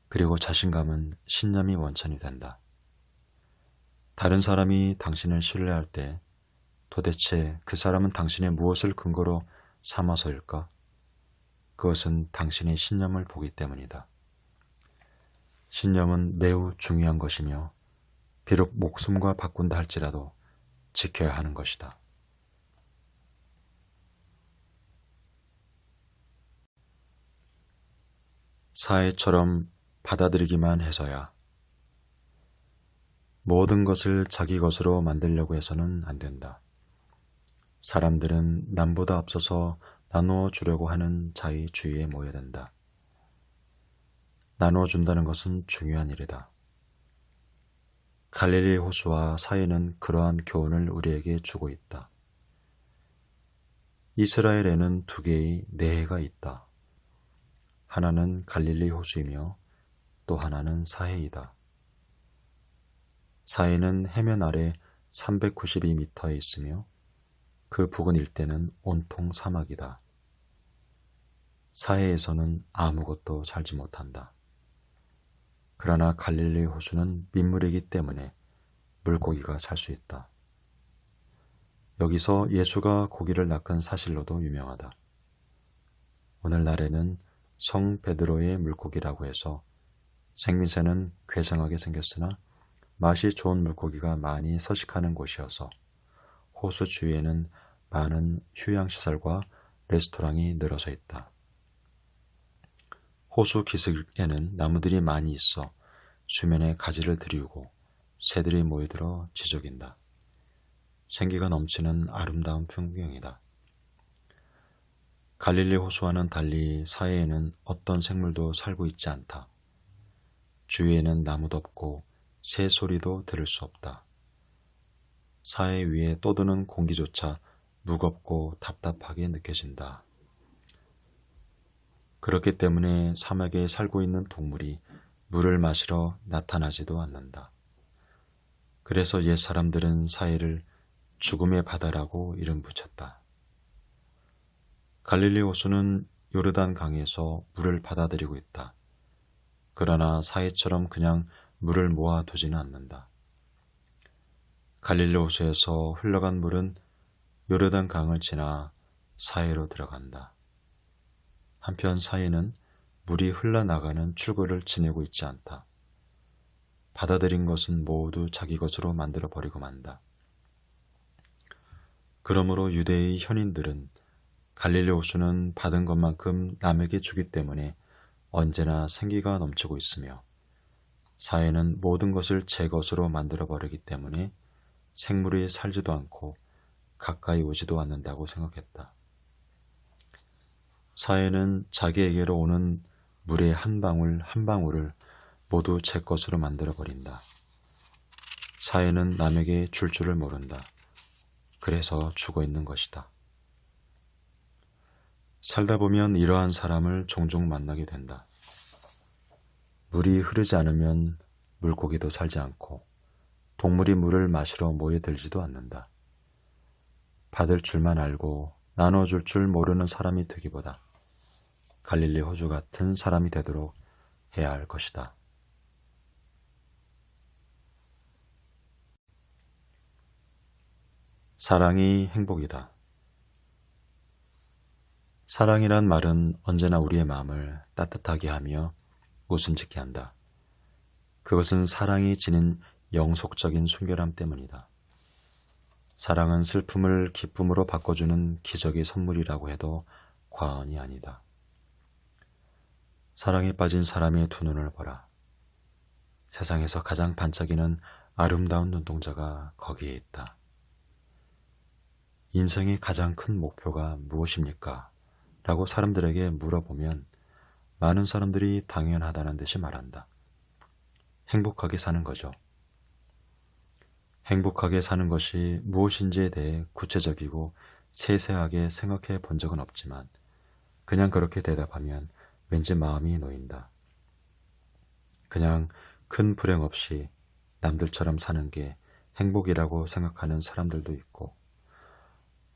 그리고 자신감은 신념이 원천이 된다. 다른 사람이 당신을 신뢰할 때 도대체 그 사람은 당신의 무엇을 근거로 삼아서일까? 그것은 당신의 신념을 보기 때문이다. 신념은 매우 중요한 것이며 비록 목숨과 바꾼다 할지라도 지켜야 하는 것이다. 사회처럼 받아들이기만 해서야. 모든 것을 자기 것으로 만들려고 해서는 안 된다. 사람들은 남보다 앞서서 나누어 주려고 하는 자의 주위에 모여야 된다. 나누어 준다는 것은 중요한 일이다. 갈릴리 호수와 사해는 그러한 교훈을 우리에게 주고 있다. 이스라엘에는 2개의 내해가 있다. 하나는 갈릴리 호수이며 또 하나는 사해이다. 사해는 해면 아래 392m에 있으며 그 부근 일대는 온통 사막이다. 사해에서는 아무것도 살지 못한다. 그러나 갈릴리 호수는 민물이기 때문에 물고기가 살 수 있다. 여기서 예수가 고기를 낚은 사실로도 유명하다. 오늘날에는 성 베드로의 물고기라고 해서 생김새는 괴상하게 생겼으나 맛이 좋은 물고기가 많이 서식하는 곳이어서 호수 주위에는 많은 휴양시설과 레스토랑이 늘어서 있다. 호수 기슭에는 나무들이 많이 있어 수면에 가지를 들이우고 새들이 모여들어 지저긴다. 생기가 넘치는 아름다운 풍경이다. 갈릴리 호수와는 달리 사해에는 어떤 생물도 살고 있지 않다. 주위에는 나무도 없고 새 소리도 들을 수 없다. 사해 위에 떠도는 공기조차 무겁고 답답하게 느껴진다. 그렇기 때문에 사막에 살고 있는 동물이 물을 마시러 나타나지도 않는다. 그래서 옛 사람들은 사해를 죽음의 바다라고 이름 붙였다. 갈릴리 호수는 요르단 강에서 물을 받아들이고 있다. 그러나 사해처럼 그냥 물을 모아두지는 않는다. 갈릴리 호수에서 흘러간 물은 요르단 강을 지나 사해로 들어간다. 한편 사해는 물이 흘러나가는 출구를 지니고 있지 않다. 받아들인 것은 모두 자기 것으로 만들어버리고 만다. 그러므로 유대의 현인들은 갈릴리 호수는 받은 것만큼 남에게 주기 때문에 언제나 생기가 넘치고 있으며, 사회는 모든 것을 제 것으로 만들어버리기 때문에 생물이 살지도 않고 가까이 오지도 않는다고 생각했다. 사회는 자기에게로 오는 물의 한 방울 한 방울을 모두 제 것으로 만들어버린다. 사회는 남에게 줄 줄을 모른다. 그래서 죽어 있는 것이다. 살다 보면 이러한 사람을 종종 만나게 된다. 물이 흐르지 않으면 물고기도 살지 않고 동물이 물을 마시러 모여들지도 않는다. 받을 줄만 알고 나눠줄 줄 모르는 사람이 되기보다 갈릴리 호수 같은 사람이 되도록 해야 할 것이다. 사랑이 행복이다. 사랑이란 말은 언제나 우리의 마음을 따뜻하게 하며 웃음짓게 한다. 그것은 사랑이 지닌 영속적인 순결함 때문이다. 사랑은 슬픔을 기쁨으로 바꿔주는 기적의 선물이라고 해도 과언이 아니다. 사랑에 빠진 사람의 두 눈을 보라. 세상에서 가장 반짝이는 아름다운 눈동자가 거기에 있다. 인생의 가장 큰 목표가 무엇입니까? 라고 사람들에게 물어보면 많은 사람들이 당연하다는 듯이 말한다. 행복하게 사는 거죠. 행복하게 사는 것이 무엇인지에 대해 구체적이고 세세하게 생각해 본 적은 없지만 그냥 그렇게 대답하면 왠지 마음이 놓인다. 그냥 큰 불행 없이 남들처럼 사는 게 행복이라고 생각하는 사람들도 있고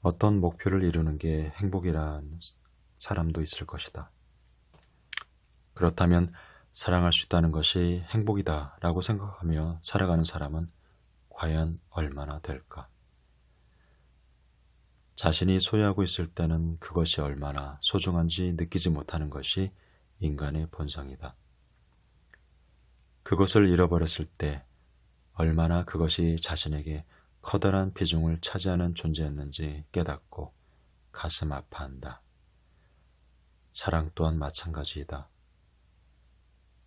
어떤 목표를 이루는 게 행복이란 사람도 있을 것이다. 그렇다면 사랑할 수 있다는 것이 행복이다 라고 생각하며 살아가는 사람은 과연 얼마나 될까? 자신이 소유하고 있을 때는 그것이 얼마나 소중한지 느끼지 못하는 것이 인간의 본성이다. 그것을 잃어버렸을 때 얼마나 그것이 자신에게 커다란 비중을 차지하는 존재였는지 깨닫고 가슴 아파한다. 사랑 또한 마찬가지이다.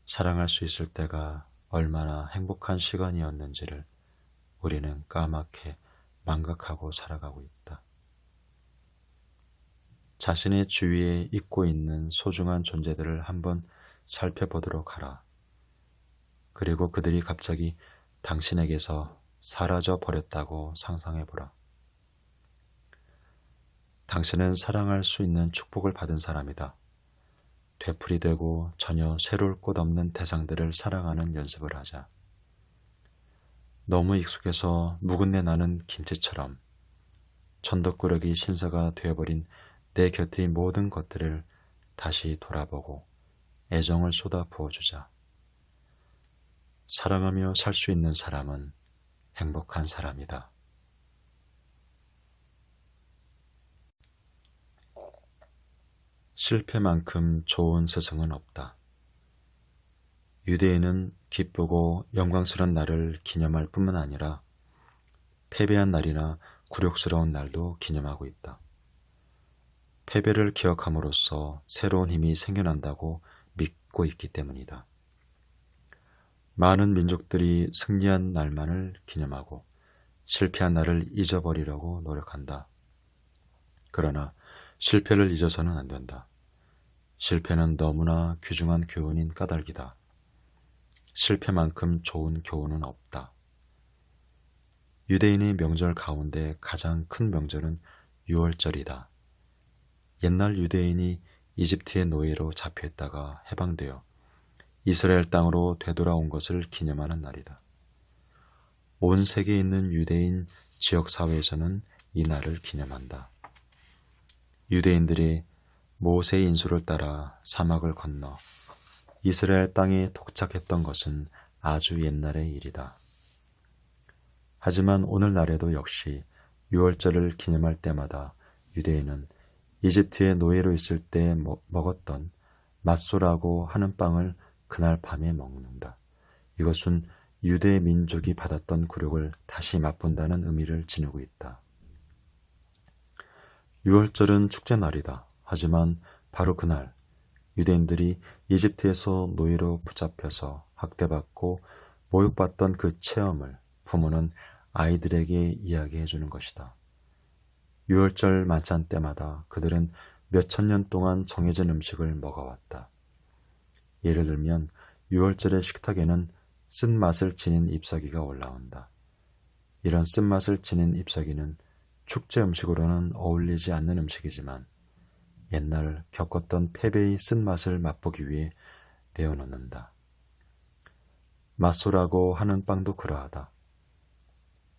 사랑할 수 있을 때가 얼마나 행복한 시간이었는지를 우리는 까맣게 망각하고 살아가고 있다. 자신의 주위에 있고 있는 소중한 존재들을 한번 살펴보도록 하라. 그리고 그들이 갑자기 당신에게서 사라져 버렸다고 상상해보라. 당신은 사랑할 수 있는 축복을 받은 사람이다. 되풀이되고 전혀 새로울 곳 없는 대상들을 사랑하는 연습을 하자. 너무 익숙해서 묵은내 나는 김치처럼 천덕꾸러기 신사가 되어버린 내 곁의 모든 것들을 다시 돌아보고 애정을 쏟아 부어주자. 사랑하며 살 수 있는 사람은 행복한 사람이다. 실패만큼 좋은 스승은 없다. 유대인은 기쁘고 영광스러운 날을 기념할 뿐만 아니라 패배한 날이나 굴욕스러운 날도 기념하고 있다. 패배를 기억함으로써 새로운 힘이 생겨난다고 믿고 있기 때문이다. 많은 민족들이 승리한 날만을 기념하고 실패한 날을 잊어버리려고 노력한다. 그러나 실패를 잊어서는 안 된다. 실패는 너무나 귀중한 교훈인 까닭이다. 실패만큼 좋은 교훈은 없다. 유대인의 명절 가운데 가장 큰 명절은 유월절이다. 옛날 유대인이 이집트의 노예로 잡혀있다가 해방되어 이스라엘 땅으로 되돌아온 것을 기념하는 날이다. 온 세계에 있는 유대인 지역사회에서는 이 날을 기념한다. 유대인들이 모세의 인수를 따라 사막을 건너 이스라엘 땅에 도착했던 것은 아주 옛날의 일이다. 하지만 오늘날에도 역시 유월절을 기념할 때마다 유대인은 이집트의 노예로 있을 때 먹었던 맛소라고 하는 빵을 그날 밤에 먹는다. 이것은 유대 민족이 받았던 굴욕을 다시 맛본다는 의미를 지니고 있다. 유월절은 축제날이다. 하지만 바로 그날 유대인들이 이집트에서 노예로 붙잡혀서 학대받고 모욕받던 그 체험을 부모는 아이들에게 이야기해 주는 것이다. 유월절 만찬 때마다 그들은 몇천 년 동안 정해진 음식을 먹어왔다. 예를 들면 유월절의 식탁에는 쓴맛을 지닌 잎사귀가 올라온다. 이런 쓴맛을 지닌 잎사귀는 축제 음식으로는 어울리지 않는 음식이지만 옛날 겪었던 패배의 쓴맛을 맛보기 위해 내어놓는다. 맛소라고 하는 빵도 그러하다.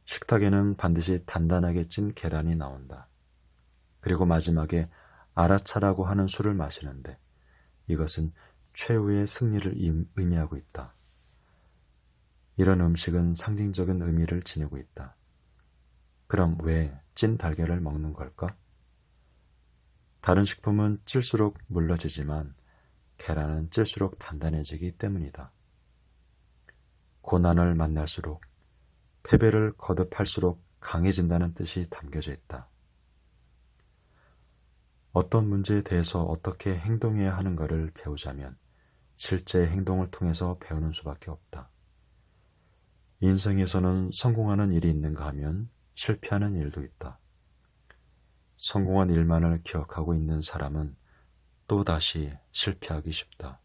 식탁에는 반드시 단단하게 찐 계란이 나온다. 그리고 마지막에 아라차라고 하는 술을 마시는데 이것은 최후의 승리를 의미하고 있다. 이런 음식은 상징적인 의미를 지니고 있다. 그럼 왜 찐 달걀을 먹는 걸까? 다른 식품은 찔수록 물러지지만 계란은 찔수록 단단해지기 때문이다. 고난을 만날수록 패배를 거듭할수록 강해진다는 뜻이 담겨져 있다. 어떤 문제에 대해서 어떻게 행동해야 하는가를 배우자면 실제 행동을 통해서 배우는 수밖에 없다. 인생에서는 성공하는 일이 있는가 하면 실패하는 일도 있다. 성공한 일만을 기억하고 있는 사람은 또다시 실패하기 쉽다.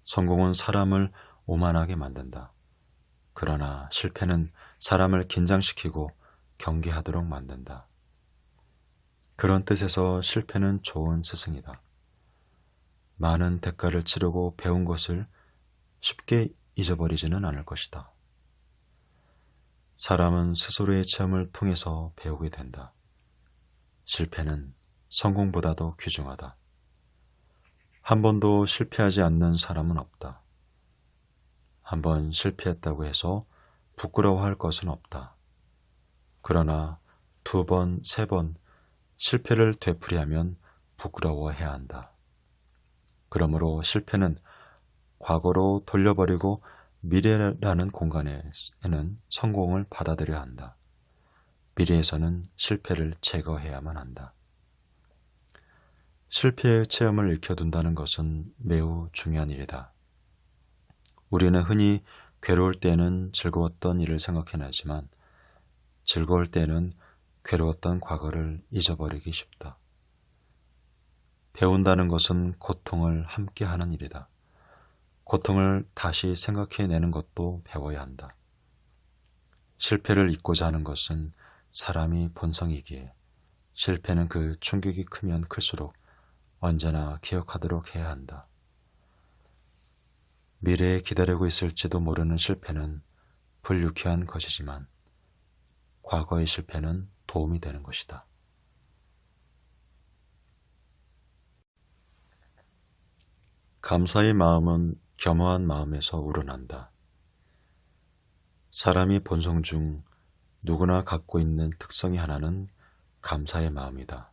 성공은 사람을 오만하게 만든다. 그러나 실패는 사람을 긴장시키고 경계하도록 만든다. 그런 뜻에서 실패는 좋은 스승이다. 많은 대가를 치르고 배운 것을 쉽게 잊어버리지는 않을 것이다. 사람은 스스로의 체험을 통해서 배우게 된다. 실패는 성공보다도 귀중하다. 한 번도 실패하지 않는 사람은 없다. 한 번 실패했다고 해서 부끄러워할 것은 없다. 그러나 2번, 3번 실패를 되풀이하면 부끄러워해야 한다. 그러므로 실패는 과거로 돌려버리고 미래라는 공간에는 성공을 받아들여야 한다. 미래에서는 실패를 제거해야만 한다. 실패의 체험을 익혀둔다는 것은 매우 중요한 일이다. 우리는 흔히 괴로울 때는 즐거웠던 일을 생각해내지만 즐거울 때는 괴로웠던 과거를 잊어버리기 쉽다. 배운다는 것은 고통을 함께하는 일이다. 고통을 다시 생각해내는 것도 배워야 한다. 실패를 잊고자 하는 것은 사람이 본성이기에 실패는 그 충격이 크면 클수록 언제나 기억하도록 해야 한다. 미래에 기다리고 있을지도 모르는 실패는 불유쾌한 것이지만 과거의 실패는 도움이 되는 것이다. 감사의 마음은 겸허한 마음에서 우러난다. 사람이 본성 중 누구나 갖고 있는 특성이 하나는 감사의 마음이다.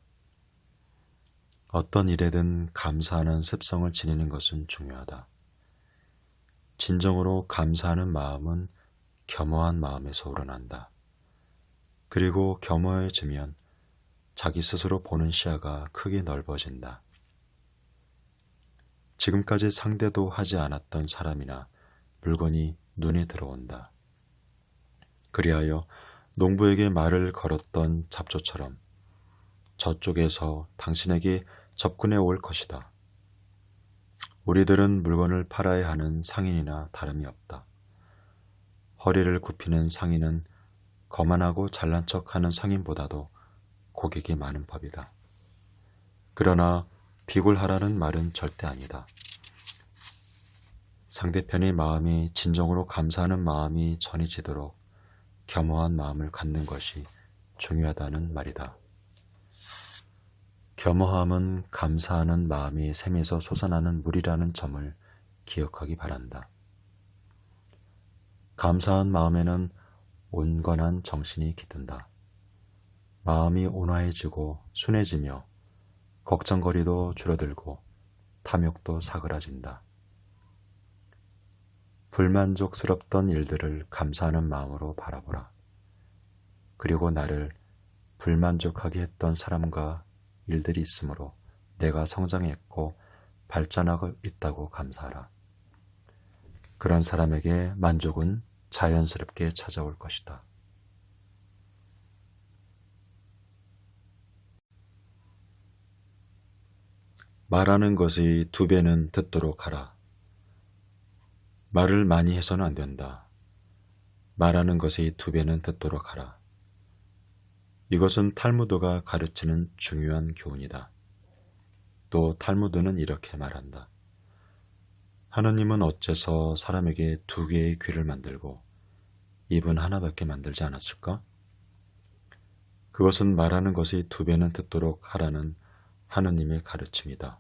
어떤 일에든 감사하는 습성을 지니는 것은 중요하다. 진정으로 감사하는 마음은 겸허한 마음에서 우러난다. 그리고 겸허해지면 자기 스스로 보는 시야가 크게 넓어진다. 지금까지 상대도 하지 않았던 사람이나 물건이 눈에 들어온다. 그리하여 농부에게 말을 걸었던 잡초처럼 저쪽에서 당신에게 접근해 올 것이다. 우리들은 물건을 팔아야 하는 상인이나 다름이 없다. 허리를 굽히는 상인은 거만하고 잘난 척하는 상인보다도 고객이 많은 법이다. 그러나 비굴하라는 말은 절대 아니다. 상대편의 마음이 진정으로 감사하는 마음이 전해지도록 겸허한 마음을 갖는 것이 중요하다는 말이다. 겸허함은 감사하는 마음이 샘에서 솟아나는 물이라는 점을 기억하기 바란다. 감사한 마음에는 온건한 정신이 깃든다. 마음이 온화해지고 순해지며 걱정거리도 줄어들고 탐욕도 사그라진다. 불만족스럽던 일들을 감사하는 마음으로 바라보라. 그리고 나를 불만족하게 했던 사람과 일들이 있으므로 내가 성장했고 발전하고 있다고 감사하라. 그런 사람에게 만족은 자연스럽게 찾아올 것이다. 말하는 것의 2배는 듣도록 하라. 말을 많이 해서는 안 된다. 말하는 것의 2배는 듣도록 하라. 이것은 탈무드가 가르치는 중요한 교훈이다. 또 탈무드는 이렇게 말한다. 하느님은 어째서 사람에게 2개의 귀를 만들고 입은 하나밖에 만들지 않았을까? 그것은 말하는 것의 2배는 듣도록 하라는 하느님의 가르침이다.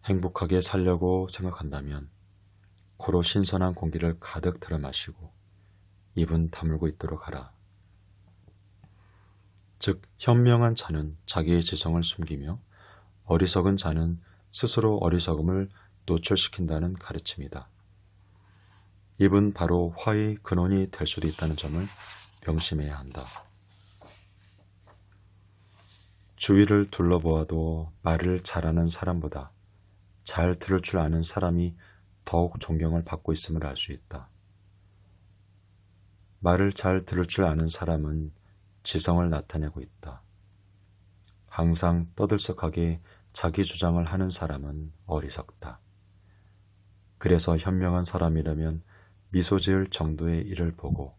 행복하게 살려고 생각한다면 코로 신선한 공기를 가득 들어 마시고 입은 다물고 있도록 하라. 즉 현명한 자는 자기의 지성을 숨기며 어리석은 자는 스스로 어리석음을 노출시킨다는 가르침이다. 입은 바로 화의 근원이 될 수도 있다는 점을 명심해야 한다. 주위를 둘러보아도 말을 잘하는 사람보다 잘 들을 줄 아는 사람이 더욱 존경을 받고 있음을 알 수 있다. 말을 잘 들을 줄 아는 사람은 지성을 나타내고 있다. 항상 떠들썩하게 자기 주장을 하는 사람은 어리석다. 그래서 현명한 사람이라면 미소 지을 정도의 일을 보고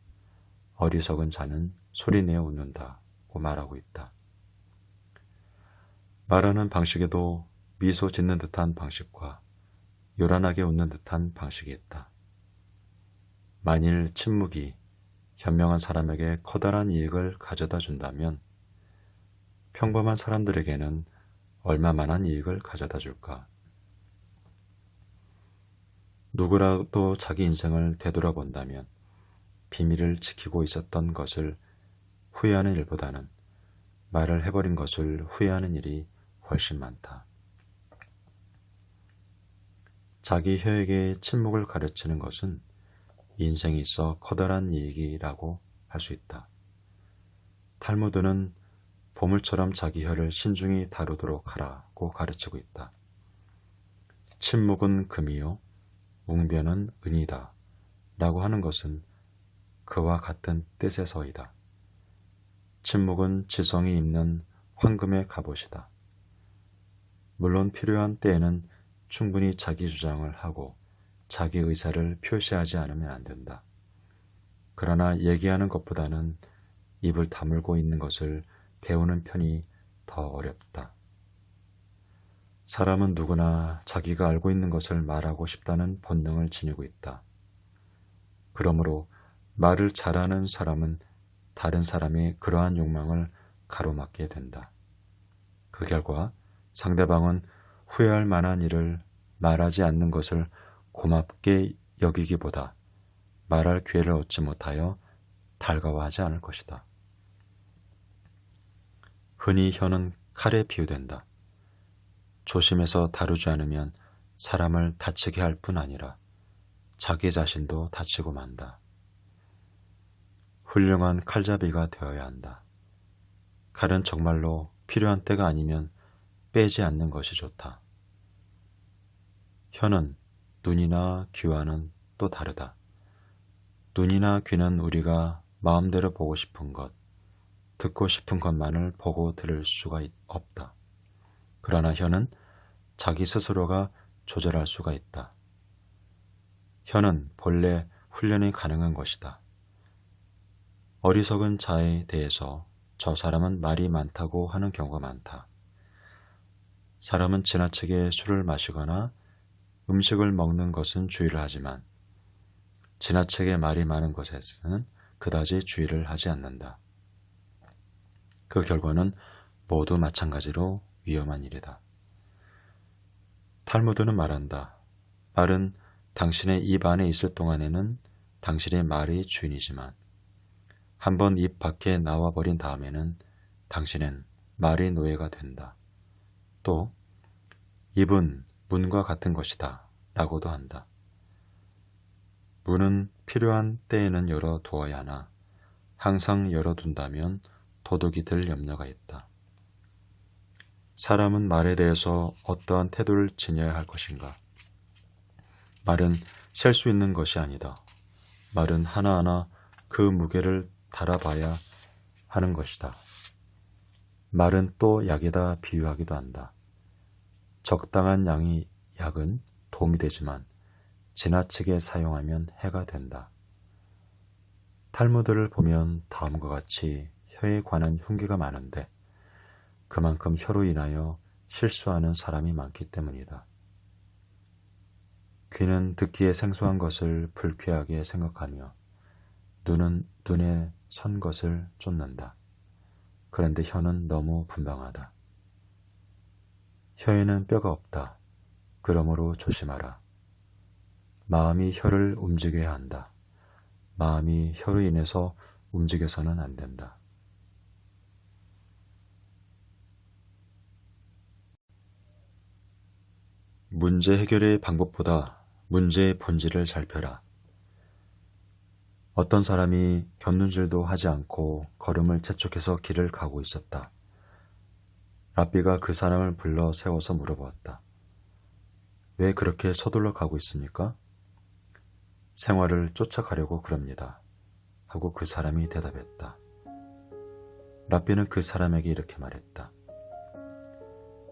어리석은 자는 소리내어 웃는다고 말하고 있다. 말하는 방식에도 미소 짓는 듯한 방식과 요란하게 웃는 듯한 방식이 있다. 만일 침묵이 현명한 사람에게 커다란 이익을 가져다 준다면 평범한 사람들에게는 얼마만한 이익을 가져다 줄까? 누구라도 자기 인생을 되돌아본다면 비밀을 지키고 있었던 것을 후회하는 일보다는 말을 해버린 것을 후회하는 일이 훨씬 많다. 자기 혀에게 침묵을 가르치는 것은 인생에 있어 커다란 이익이라고 할 수 있다. 탈무드는 보물처럼 자기 혀를 신중히 다루도록 하라고 가르치고 있다. 침묵은 금이요 웅변은 은이다 라고 하는 것은 그와 같은 뜻에서이다. 침묵은 지성이 있는 황금의 갑옷이다. 물론 필요한 때에는 충분히 자기 주장을 하고 자기 의사를 표시하지 않으면 안 된다. 그러나 얘기하는 것보다는 입을 다물고 있는 것을 배우는 편이 더 어렵다. 사람은 누구나 자기가 알고 있는 것을 말하고 싶다는 본능을 지니고 있다. 그러므로 말을 잘하는 사람은 다른 사람의 그러한 욕망을 가로막게 된다. 그 결과 상대방은 후회할 만한 일을 말하지 않는 것을 고맙게 여기기보다 말할 기회를 얻지 못하여 달가워하지 않을 것이다. 흔히 혀는 칼에 비유된다. 조심해서 다루지 않으면 사람을 다치게 할 뿐 아니라 자기 자신도 다치고 만다. 훌륭한 칼잡이가 되어야 한다. 칼은 정말로 필요한 때가 아니면 빼지 않는 것이 좋다. 혀는 눈이나 귀와는 또 다르다. 눈이나 귀는 우리가 마음대로 보고 싶은 것, 듣고 싶은 것만을 보고 들을 수가 없다. 그러나 혀는 자기 스스로가 조절할 수가 있다. 혀는 본래 훈련이 가능한 것이다. 어리석은 자에 대해서 저 사람은 말이 많다고 하는 경우가 많다. 사람은 지나치게 술을 마시거나 음식을 먹는 것은 주의를 하지만 지나치게 말이 많은 것에서는 그다지 주의를 하지 않는다. 그 결과는 모두 마찬가지로 위험한 일이다. 탈무드는 말한다. 말은 당신의 입 안에 있을 동안에는 당신의 말의 주인이지만 한번 입 밖에 나와버린 다음에는 당신은 말의 노예가 된다. 또 입은 문과 같은 것이다 라고도 한다. 문은 필요한 때에는 열어두어야 하나 항상 열어둔다면 도둑이 될 염려가 있다. 사람은 말에 대해서 어떠한 태도를 지녀야 할 것인가? 말은 셀 수 있는 것이 아니다. 말은 하나하나 그 무게를 달아봐야 하는 것이다. 말은 또 약에다 비유하기도 한다. 적당한 양의 약은 도움이 되지만 지나치게 사용하면 해가 된다. 탈무드를 보면 다음과 같이 혀에 관한 흉기가 많은데 그만큼 혀로 인하여 실수하는 사람이 많기 때문이다. 귀는 듣기에 생소한 것을 불쾌하게 생각하며 눈은 눈에 선 것을 쫓는다. 그런데 혀는 너무 분방하다. 혀에는 뼈가 없다. 그러므로 조심하라. 마음이 혀를 움직여야 한다. 마음이 혀로 인해서 움직여서는 안 된다. 문제 해결의 방법보다 문제의 본질을 살펴라. 어떤 사람이 곁눈질도 하지 않고 걸음을 재촉해서 길을 가고 있었다. 랍비가 그 사람을 불러 세워서 물어보았다. 왜 그렇게 서둘러 가고 있습니까? 생활을 쫓아가려고 그럽니다. 하고 그 사람이 대답했다. 랍비는 그 사람에게 이렇게 말했다.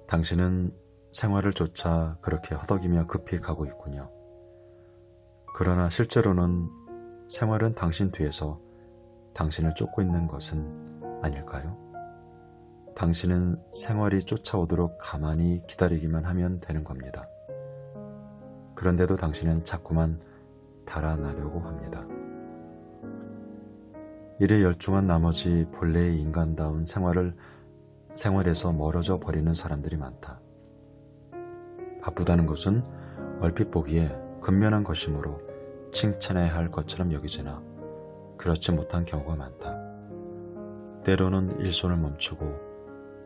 당신은 생활을 쫓아 그렇게 허덕이며 급히 가고 있군요. 그러나 실제로는 생활은 당신 뒤에서 당신을 쫓고 있는 것은 아닐까요? 당신은 생활이 쫓아오도록 가만히 기다리기만 하면 되는 겁니다. 그런데도 당신은 자꾸만 달아나려고 합니다. 일에 열중한 나머지 본래의 인간다운 생활에서 멀어져 버리는 사람들이 많다. 바쁘다는 것은 얼핏 보기에 근면한 것이므로 칭찬해야 할 것처럼 여기지나 그렇지 못한 경우가 많다. 때로는 일손을 멈추고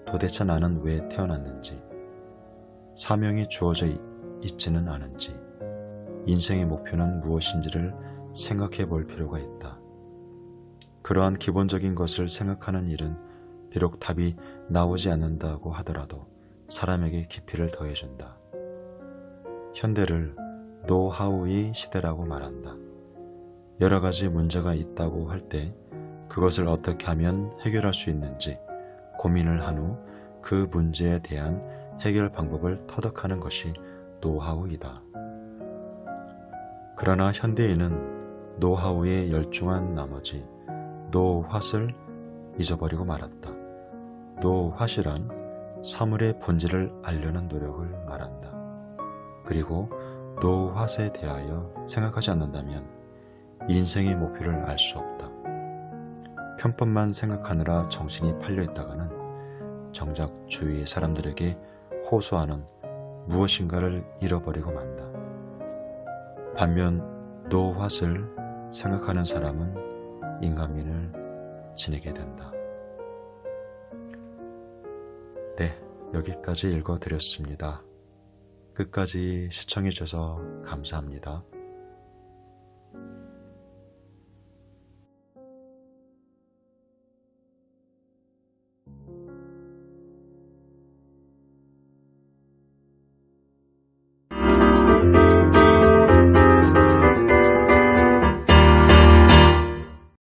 도대체 나는 왜 태어났는지, 사명이 주어져 있지는 않은지, 인생의 목표는 무엇인지를 생각해 볼 필요가 있다. 그러한 기본적인 것을 생각하는 일은 비록 답이 나오지 않는다고 하더라도 사람에게 깊이를 더해준다. 현대를 노하우의 시대라고 말한다. 여러 가지 문제가 있다고 할 때 그것을 어떻게 하면 해결할 수 있는지 고민을 한 후 그 문제에 대한 해결 방법을 터득하는 것이 노하우이다. 그러나 현대인은 노하우에 열중한 나머지 노화를 잊어버리고 말았다. 노화이란 사물의 본질을 알려는 노력을 말한다. 그리고 노화에 대하여 생각하지 않는다면 인생의 목표를 알 수 없다. 편법만 생각하느라 정신이 팔려 있다가는 정작 주위의 사람들에게 호소하는 무엇인가를 잃어버리고 만다. 반면 노화을 생각하는 사람은 인간민을 지니게 된다. 네, 여기까지 읽어드렸습니다. 끝까지 시청해 주셔서 감사합니다.